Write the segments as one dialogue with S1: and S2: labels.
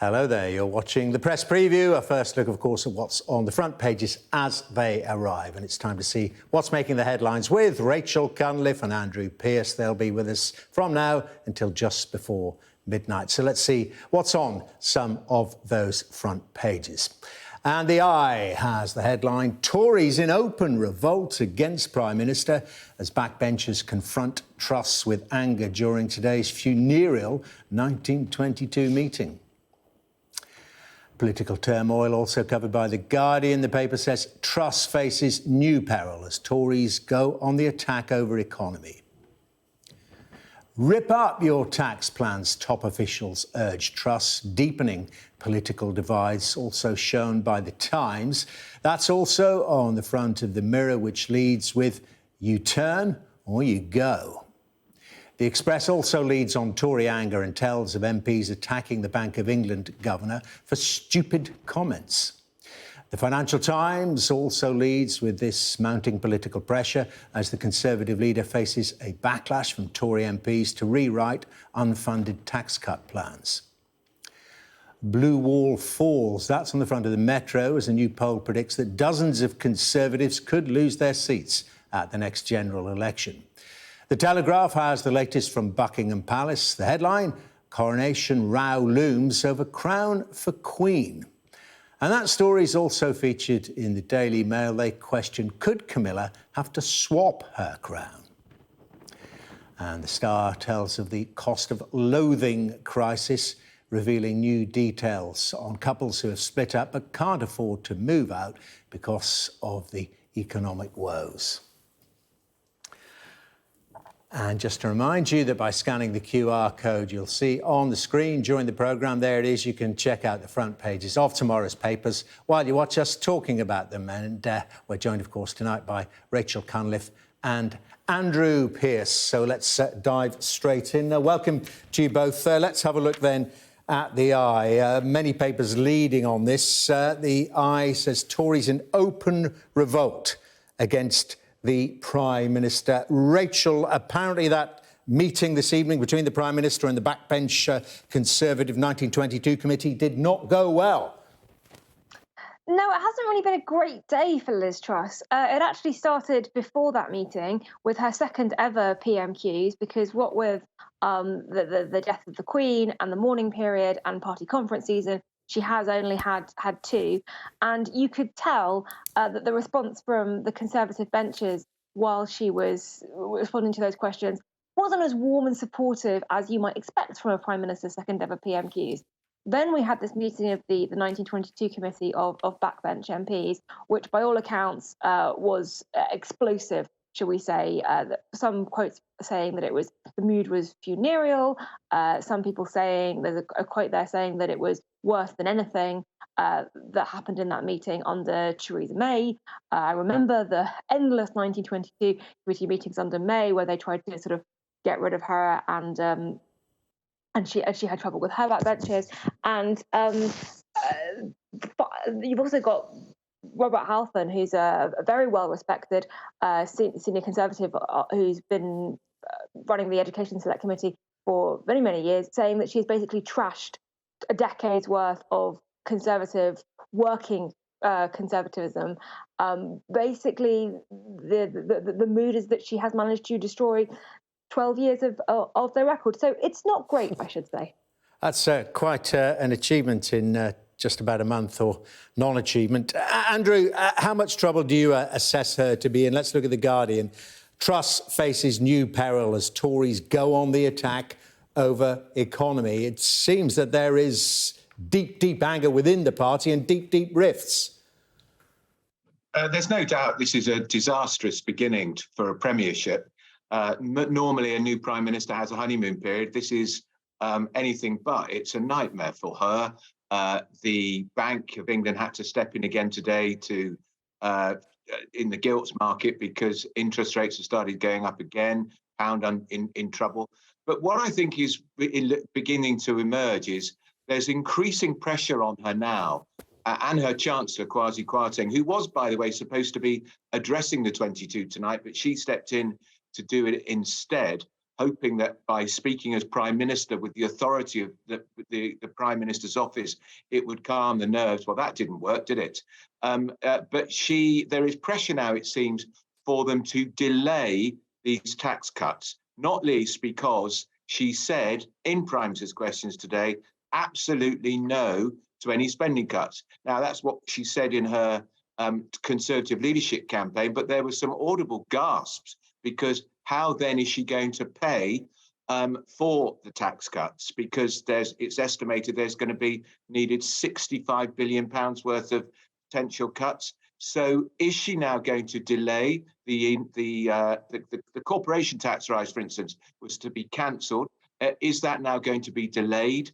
S1: Hello there, you're watching the press preview. A first look, of course, at what's on the front pages as they arrive. And it's time to see what's making the headlines with Rachel Cunliffe and Andrew Pearce. They'll be with us from now until just before midnight. So let's see what's on some of those front pages. And the Eye has the headline, Tories in open revolt against Prime Minister as backbenchers confront Truss with anger during today's funereal 1922 meeting. Political turmoil also covered by The Guardian. The paper says Truss faces new peril as Tories go on the attack over economy. Rip up your tax plans, top officials urge Truss, deepening political divides, also shown by The Times. That's also on the front of the Mirror, which leads with you turn or you go. The Express also leads on Tory anger and tells of MPs attacking the Bank of England governor for stupid comments. The Financial Times also leads with this mounting political pressure as the Conservative leader faces a backlash from Tory MPs to rewrite unfunded tax cut plans. Blue wall falls. That's on the front of the Metro as a new poll predicts that dozens of Conservatives could lose their seats at the next general election. The Telegraph has the latest from Buckingham Palace. The headline, Coronation row looms over crown for Queen. And that story is also featured in the Daily Mail. They question, could Camilla have to swap her crown? And the Star tells of the cost of loathing crisis, revealing new details on couples who have split up but can't afford to move out because of the economic woes. And just to remind you that by scanning the QR code you'll see on the screen during the programme, there it is, you can check out the front pages of tomorrow's papers while you watch us talking about them. And we're joined, of course, tonight by Rachel Cunliffe and Andrew Pearce. So let's dive straight in. Welcome to you both. Let's have a look then at the Eye. Many papers leading on this. The Eye says Tories in open revolt against the Prime Minister. Rachel, apparently that meeting this evening between the Prime Minister and the backbench Conservative 1922 committee did not go well.
S2: No, it hasn't really been a great day for Liz Truss. It actually started before that meeting with her second ever PMQs, because what with the death of the Queen and the mourning period and party conference season, she has only had two. And you could tell that the response from the Conservative benches while she was responding to those questions wasn't as warm and supportive as you might expect from a Prime Minister's second ever PMQs. Then we had this meeting of the 1922 committee of backbench MPs, which by all accounts was explosive, shall we say. Some quotes saying that the mood was funereal. Some people saying, there's a quote there saying that it was worse than anything that happened in that meeting under Theresa May. I remember the endless 1922 committee meetings under May where they tried to sort of get rid of her, and she had trouble with her backbenchers. And you've also got Robert Halfon, who's a very well-respected senior Conservative who's been running the Education Select Committee for many, many years, saying that she's basically trashed a decade's worth of Conservative working conservatism. Basically, the mood is that she has managed to destroy 12 years of their record. So it's not great, I should say. That's
S1: quite an achievement in just about a month, or non-achievement. Andrew, how much trouble do you assess her to be in? Let's look at The Guardian. Truss faces new peril as Tories go on the attack over economy. It seems that there is deep, deep anger within the party and deep, deep rifts.
S3: There's no doubt this is a disastrous beginning for a premiership. Normally, a new Prime Minister has a honeymoon period. This is anything but. It's a nightmare for her. The Bank of England had to step in again today to in the gilts market because interest rates have started going up again, pound in trouble. But what I think is beginning to emerge is there's increasing pressure on her now, and her Chancellor, Kwasi Kwarteng, who was, by the way, supposed to be addressing the 22 tonight, but she stepped in to do it instead, hoping that by speaking as Prime Minister with the authority of the Prime Minister's office, it would calm the nerves. Well, that didn't work, did it? But there is pressure now, it seems, for them to delay these tax cuts, not least because she said in Prime Minister's questions today, absolutely no to any spending cuts. Now, that's what she said in her Conservative leadership campaign, but there were some audible gasps, because how then is she going to pay for the tax cuts? Because it's estimated there's going to be needed £65 billion worth of potential cuts. So is she now going to delay the corporation tax rise, for instance, was to be cancelled? Is that now going to be delayed?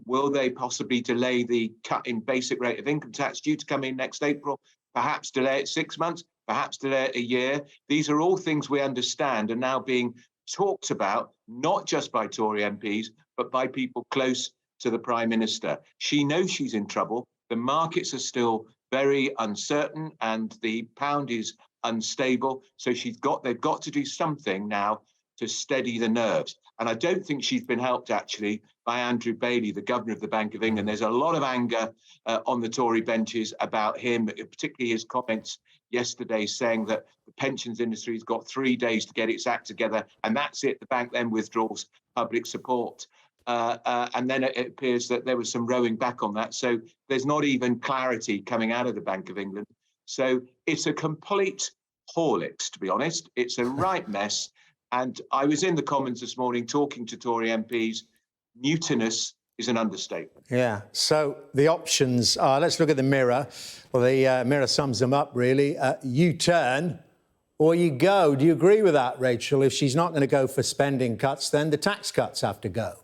S3: Will they possibly delay the cut in basic rate of income tax due to come in next April? Perhaps delay it 6 months, perhaps delay it a year. These are all things we understand are now being talked about, not just by Tory MPs, but by people close to the Prime Minister. She knows she's in trouble. The markets are still very uncertain and the pound is unstable. So they've got to do something now to steady the nerves. And I don't think she's been helped, actually, by Andrew Bailey, the Governor of the Bank of England. There's a lot of anger on the Tory benches about him, particularly his comments yesterday saying that the pensions industry has got 3 days to get its act together, and that's it. The bank then withdraws public support. And then it appears that there was some rowing back on that. So there's not even clarity coming out of the Bank of England. So it's a complete Horlicks, to be honest. It's a right mess. And I was in the Commons this morning talking to Tory MPs. Mutinous is an understatement.
S1: Yeah. So the options are, let's look at the Mirror. Well, the Mirror sums them up, really. You turn or you go. Do you agree with that, Rachel? If she's not going to go for spending cuts, then the tax cuts have to go.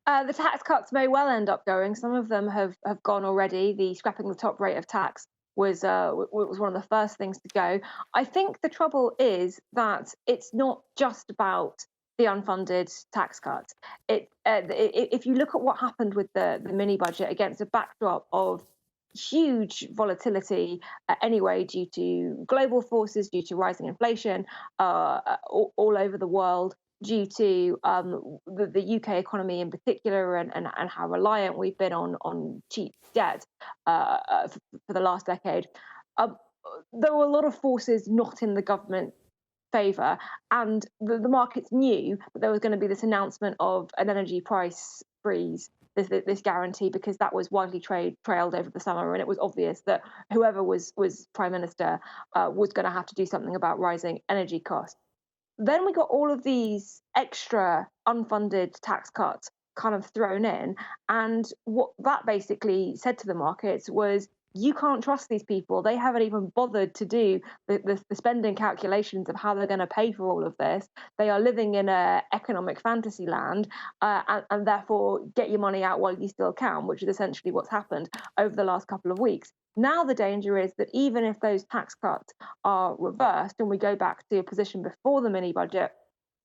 S2: The tax cuts may well end up going. Some of them have gone already. The scrapping the top rate of tax was one of the first things to go. I think the trouble is that it's not just about the unfunded tax cuts. If you look at what happened with the mini budget against a backdrop of huge volatility anyway, due to global forces, due to rising inflation all over the world, due to the UK economy in particular, and how reliant we've been on cheap debt for the last decade. There were a lot of forces not in the government favour, and the markets knew that there was going to be this announcement of an energy price freeze, this guarantee, because that was widely trailed over the summer, and it was obvious that whoever was Prime Minister was going to have to do something about rising energy costs. Then we got all of these extra unfunded tax cuts kind of thrown in. And what that basically said to the markets was, you can't trust these people. They haven't even bothered to do the spending calculations of how they're going to pay for all of this. They are living in an economic fantasy land, and therefore get your money out while you still can, which is essentially what's happened over the last couple of weeks. Now the danger is that even if those tax cuts are reversed and we go back to a position before the mini budget,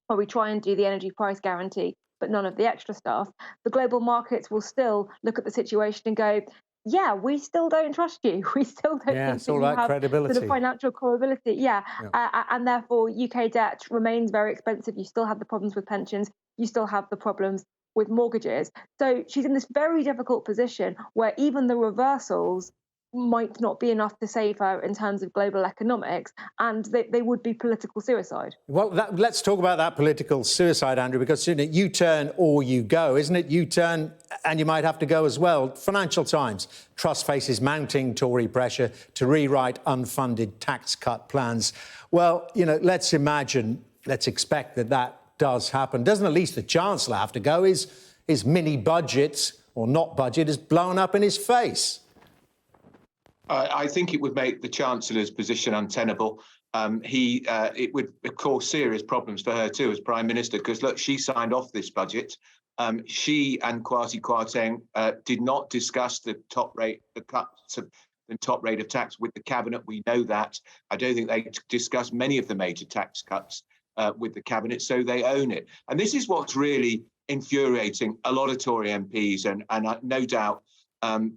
S2: where we try and do the energy price guarantee, but none of the extra stuff, the global markets will still look at the situation and go, yeah, we still don't trust you. We still don't think
S1: it's
S2: that
S1: all
S2: you
S1: about
S2: have
S1: credibility.
S2: sort of financial credibility. And therefore UK debt remains very expensive. You still have the problems with pensions. You still have the problems with mortgages. So she's in this very difficult position where even the reversals might not be enough to save her in terms of global economics, and they would be political suicide.
S1: Well, let's talk about that political suicide, Andrew, because isn't it you turn or you go, isn't it? You turn and you might have to go as well. Financial Times, Truss faces mounting Tory pressure to rewrite unfunded tax cut plans. Well, let's expect that does happen. Doesn't at least the Chancellor have to go? His mini budget, or not budget, is blown up in his face.
S3: I think it would make the Chancellor's position untenable. It would cause serious problems for her too as Prime Minister, because look, she signed off this budget. She and Kwasi Kwarteng did not discuss the cuts of the top rate of tax with the Cabinet. We know that. I don't think they discussed many of the major tax cuts with the Cabinet, so they own it. And this is what's really infuriating a lot of Tory MPs, and no doubt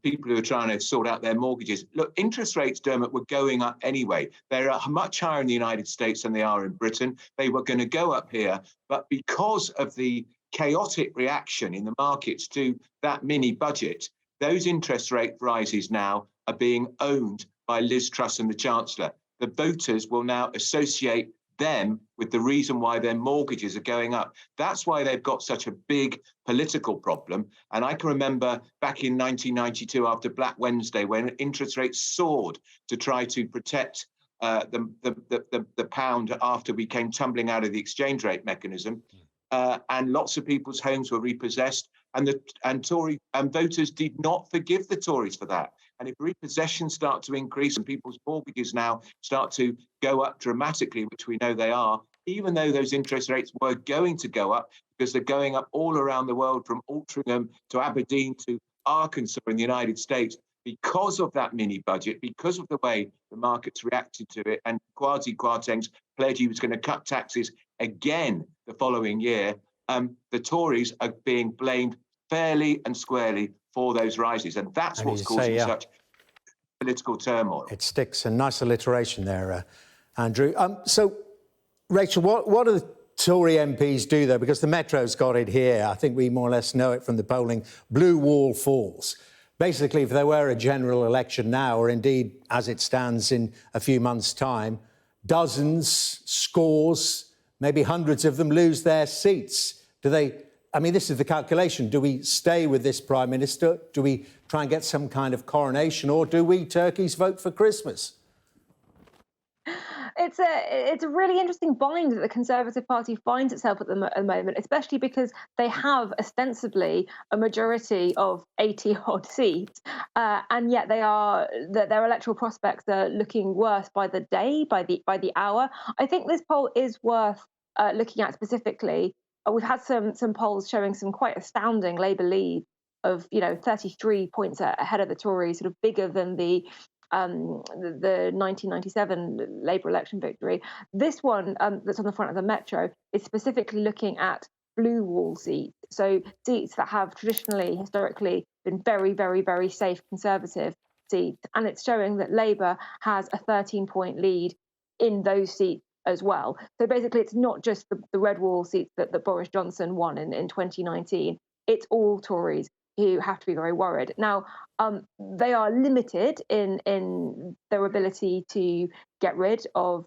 S3: people who are trying to sort out their mortgages. Look, interest rates, Dermot, were going up anyway. They're much higher in the United States than they are in Britain. They were going to go up here, but because of the chaotic reaction in the markets to that mini budget, those interest rate rises now are being owned by Liz Truss and the Chancellor. The voters will now associate them with the reason why their mortgages are going up. That's why they've got such a big political problem. And I can remember back in 1992, after Black Wednesday, when interest rates soared to try to protect the pound after we came tumbling out of the exchange rate mechanism, and lots of people's homes were repossessed, and Tory voters did not forgive the Tories for that. And if repossessions start to increase and people's mortgages now start to go up dramatically, which we know they are, even though those interest rates were going to go up, because they're going up all around the world, from Altrincham to Aberdeen to Arkansas in the United States, because of that mini budget, because of the way the markets reacted to it, and Kwasi Kwarteng's pledge he was going to cut taxes again the following year, the Tories are being blamed fairly and squarely for those rises. And that's what's causing such political turmoil.
S1: It sticks. A nice alliteration there, Andrew. So, Rachel, what do the Tory MPs do, though? Because the Metro's got it here. I think we more or less know it from the polling. Blue wall falls. Basically, if there were a general election now, or indeed as it stands in a few months' time, dozens, scores, maybe hundreds of them lose their seats. Do they? I mean, this is the calculation. Do we stay with this Prime Minister? Do we try and get some kind of coronation? Or do we turkeys vote for Christmas?
S2: It's a really interesting bind that the Conservative Party finds itself at the moment, especially because they have ostensibly a majority of 80-odd seats, and yet their electoral prospects are looking worse by the day, by the hour. I think this poll is worth looking at specifically. We've had some polls showing some quite astounding Labour lead of 33 points ahead of the Tories, sort of bigger than the 1997 Labour election victory. This one that's on the front of the Metro is specifically looking at blue wall seats, so seats that have traditionally, historically, been very, very, very safe Conservative seats, and it's showing that Labour has a 13-point lead in those seats as well. So basically, it's not just the red wall seats that Boris Johnson won in 2019. It's all Tories who have to be very worried. Now, they are limited in their ability to get rid of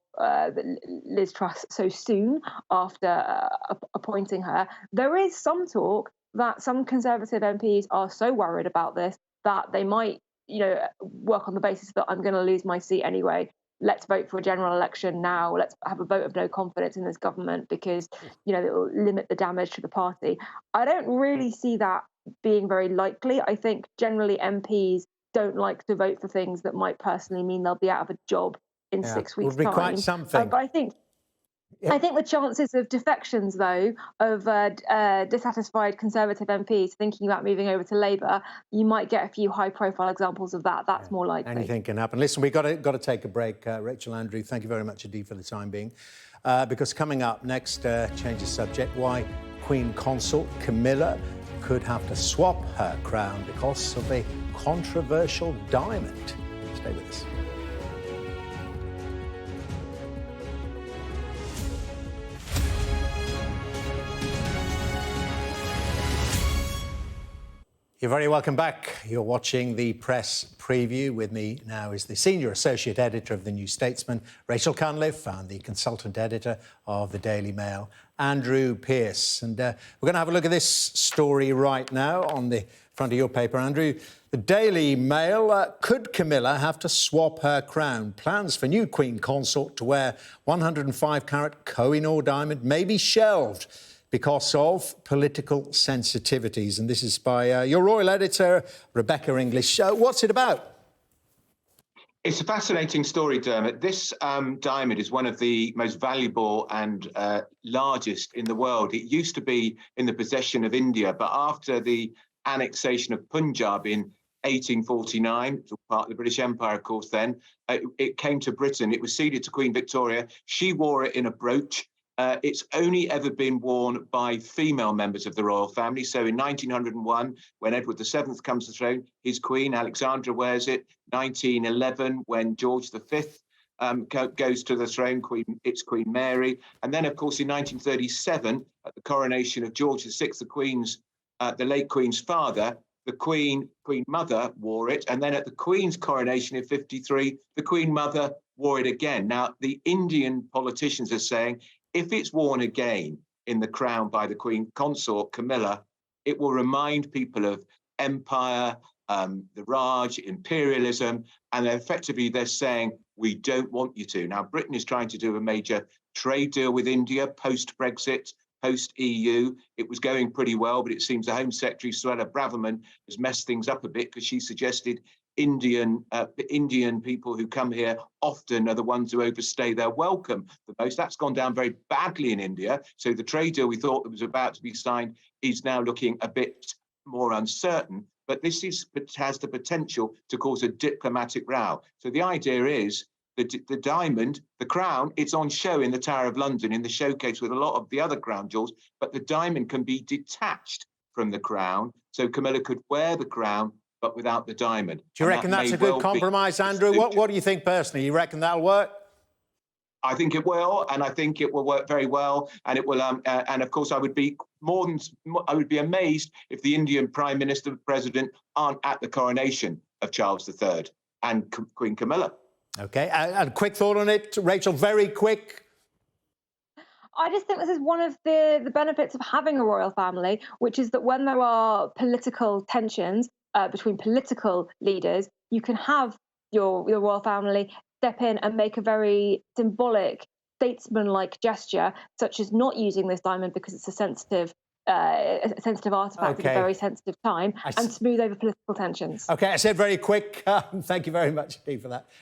S2: Liz Truss so soon after appointing her. There is some talk that some Conservative MPs are so worried about this that they might, work on the basis that I'm going to lose my seat anyway. Let's vote for a general election now. Let's have a vote of no confidence in this government because, it will limit the damage to the party. I don't really see that being very likely. I think generally MPs don't like to vote for things that might personally mean they'll be out of a job in 6 weeks'
S1: Would be
S2: time.
S1: quite something.
S2: But I think the chances of defections, though, of dissatisfied Conservative MPs thinking about moving over to Labour, you might get a few high-profile examples of that. That's more likely.
S1: Anything can happen. Listen, we've got to take a break. Rachel, Andrew, thank you very much indeed for the time being. Because coming up next, change the subject, why Queen Consort Camilla could have to swap her crown because of a controversial diamond. Stay with us. You're very welcome back. You're watching the press preview. With me now is the Senior Associate Editor of the New Statesman, Rachel Cunliffe, and the Consultant Editor of the Daily Mail, Andrew Pearce. And we're going to have a look at this story right now on the front of your paper, Andrew. The Daily Mail, could Camilla have to swap her crown? Plans for new Queen Consort to wear 105-carat Kohinoor diamond may be shelved because of political sensitivities. And this is by your royal editor, Rebecca English. What's it about?
S3: It's a fascinating story, Dermot. This diamond is one of the most valuable and largest in the world. It used to be in the possession of India, but after the annexation of Punjab in 1849, it was part of the British Empire, of course, then, it came to Britain. It was ceded to Queen Victoria. She wore it in a brooch. It's only ever been worn by female members of the royal family. So in 1901, when Edward VII comes to the throne, his queen, Alexandra, wears it. 1911, when George V goes to the throne, it's Queen Mary. And then, of course, in 1937, at the coronation of George VI, the late Queen's father, the Queen Mother wore it. And then at the Queen's coronation in 1953, the Queen Mother wore it again. Now, the Indian politicians are saying, if it's worn again in the crown by the Queen Consort, Camilla, it will remind people of empire, the Raj, imperialism, and effectively they're saying, we don't want you to. Now, Britain is trying to do a major trade deal with India post-Brexit, post-EU. It was going pretty well, but it seems the Home Secretary, Suella Braverman, has messed things up a bit because she suggested Indian people who come here often are the ones who overstay their welcome the most. That's gone down very badly in India. So the trade deal we thought that was about to be signed is now looking a bit more uncertain. But this has the potential to cause a diplomatic row. So the idea is that the diamond, the crown, it's on show in the Tower of London in the showcase with a lot of the other crown jewels, but the diamond can be detached from the crown. So Camilla could wear the crown, but without the diamond.
S1: Do you reckon that's a good compromise, Andrew? What do you think personally? You reckon that'll work?
S3: I think it will, and I think it will work very well. And it will, and of course, I would be amazed if the Indian Prime Minister and President aren't at the coronation of Charles III and Queen Camilla.
S1: Okay, and a quick thought on it, Rachel. Very quick.
S2: I just think this is one of the benefits of having a royal family, which is that when there are political tensions between political leaders, you can have your royal family step in and make a very symbolic, statesman-like gesture, such as not using this diamond because it's a sensitive artifact at a very sensitive time, and smooth over political tensions.
S1: Okay, I said very quick. Thank you very much, Steve, for that.